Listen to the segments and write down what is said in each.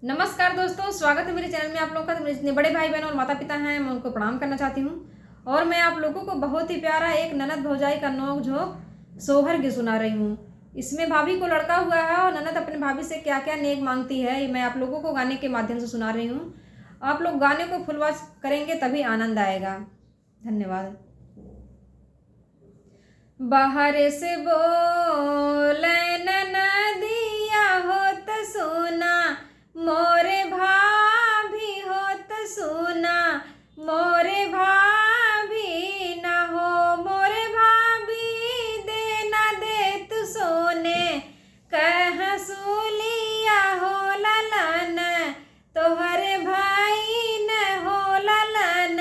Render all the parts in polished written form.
नमस्कार दोस्तों, स्वागत है मेरे चैनल में आप लोगों का। तो मेरे जितने बड़े भाई बहन और माता पिता हैं मैं उनको प्रणाम करना चाहती हूँ। और मैं आप लोगों को बहुत ही प्यारा एक ननद भौजाई का नोक झोंक सोहर के सुना रही हूँ। इसमें भाभी को लड़का हुआ है और ननद अपने भाभी से क्या क्या नेक मांगती है, ये मैं आप लोगों को गाने के माध्यम से सुना रही हूँ। आप लोग गाने को फुल वॉच करेंगे तभी आनंद आएगा। धन्यवाद। बाहर से बोले ननदिया होत सुना, मोरे भाभी होत सुना, मोरे भाभी न हो, मोरे भाभी दे न दे तू सोने, कह सूलिया हो ललन, तोहरे भाई न हो ललन,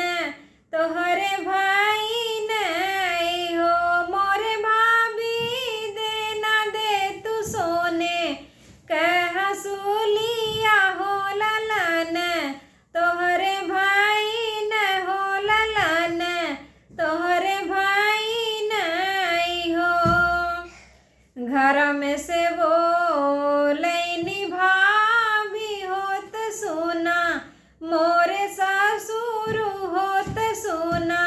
तोहरे भाई नहीं हो, मोरे भाभी दे ना दे तू सोने, कह सूलिया हो ललन, तोहरे भाई न हो ललन, तोहरे भाई नहीं हो। घर में से बोलैनी भाभी होत सुना, मोरे सासुर होत सुना,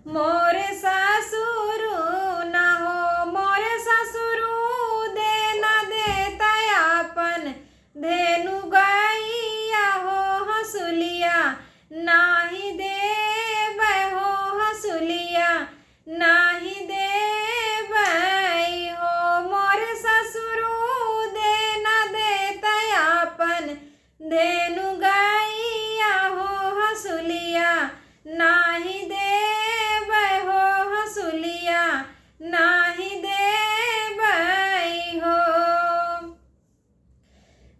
मोरे सासुर ना हो, मोरे सासुर दे ना देता अपन, धेनु गैया हो हंसुलिया, नाही देव हो हंसुलिया, नाही देव हो, मोरे ससुर दे ना देता अपन, धेनु गैया हो हंसुलिया, नाही देव हो हंसुलिया, नाही देव हो।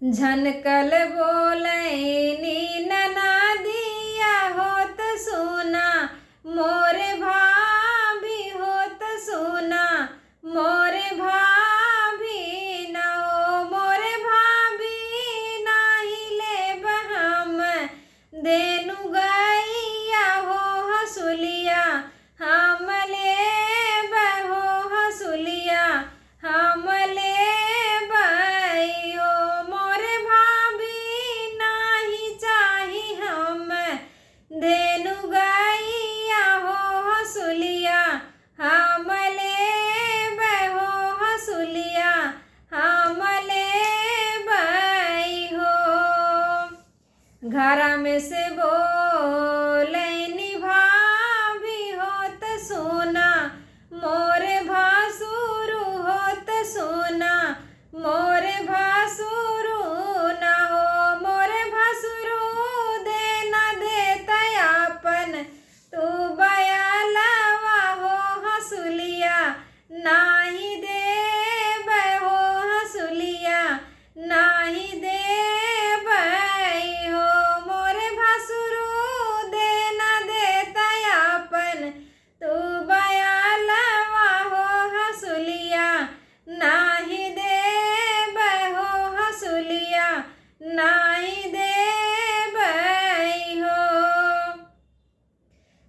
झनकल बोलैनी ननदिया होत सुना, मोरे भाभी होत सुना, मोरे भाभी न हो, मोरे भाभी नाही लेब हम, धेनु गैया हो हंसुलिया, हम लेब हो हंसुलिया, हम लेब हो, मोरे भाभी नाही चाही हम, धेनु गैया हो हंसुलिया, हम लेब हो हंसुलिया, हम लेब हो। घर में से बोलैनी भाभी होत सुना, मोरे भासुर होत सुना, मोरे भासुर न हो, मोरे भासुर दे न देता अपन, तू बयालवा हो हंसुलिया, नाही देव हो हंसुलिया, नाही देव हो, मोरे भासुर दे न देता अपन, तू बयालवा हो हंसुलिया, नाही देव हो हंसुलिया, नाही देव हो।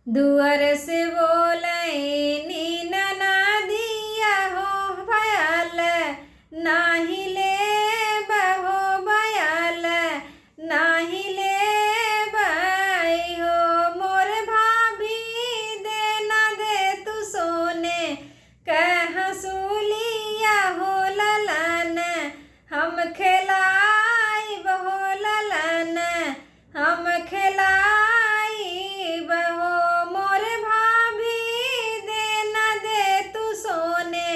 दुआर से बोलैनी ननदिया हो भयल, नाही लेब हो भयल, नाही लेब हो, मोरे भाभी दे ना दे तू सोने, कह सूलिया हो ललन, हम खिलाइब हो ललन, हम खिलाइब हो, मोरे भाभी दे ना दे तू सोने,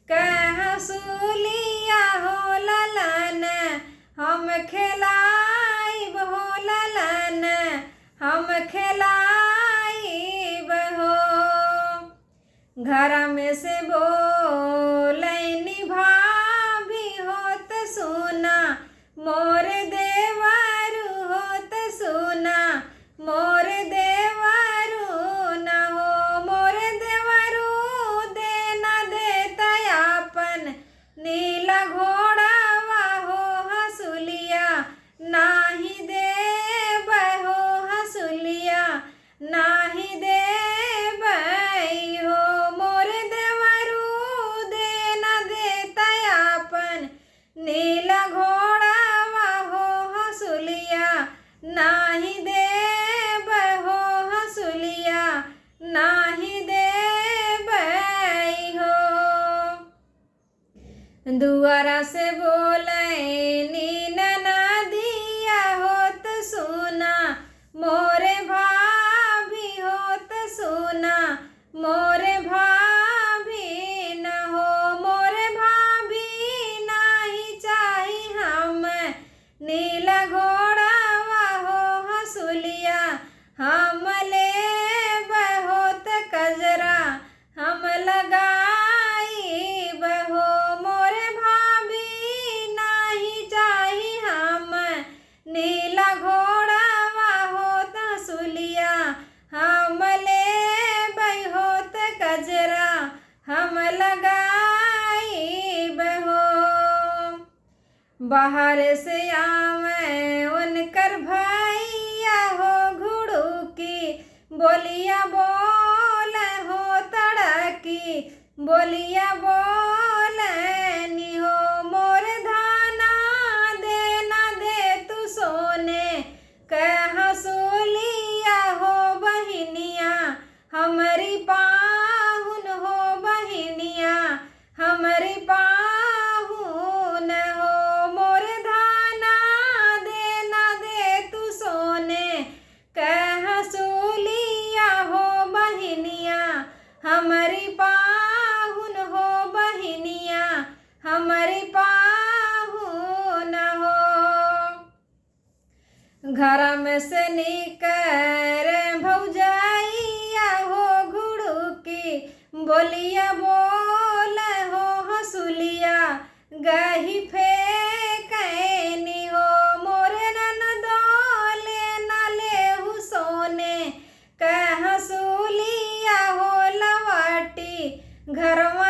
कह सूलिया हो ललन, हम खिलाइब हो ललन, हम खिलाइब हो। घर में से बोलैनी भाभी होत सुना, मोरे देवरु होत सुना, मोरे देवरु न हो, मोरे देवरु दे न देता अपन, नीला घोड़ावा हो हंसुलिया, नाही देव हो हंसुलिया, नाही देव हो, मोरे देवरु दे न देता अपन, नीला घोड़ावा हो नाही दे हो हंसुलिया नाही दे हो। दुआरा से बोले नीन नदिया होत सुना मोरे भाभी होत सुना मोरे भाभी न हो मोरे भाभी नहीं चाही हम नीला घोड़ावा हो हंसुलिया हम ले बहुत कजरा हम लगाई बहो मोरे भाभी नहीं चाही हम नीला घोड़ावा होत हंसुलिया हम ले बहुत कजरा हम लगाई बहो। बाहर से आवे उनकर भैया हो घुड़ुकी बोलिया बोल हो तड़की बोलिया बोल नी हो मोरे धाना दे तू सोने कह हंसुलिया हो बहिनिया हमारी पाहुन हो बहिनिया हमारी पाहुन हो मोरे धाना दे तू सोने कह हंसुलिया हो बहिनिया हमारी पाहुन हो बहिनिया हमारी पाहुन हो। घर में से निकर भौजाइया हो घुड़ुकी बोलिया बोल हो हंसुलिया गही फेंकनी हो मोरे ननदोले न लेहु सोने कह हंसुलिया हो लवाटी घरवा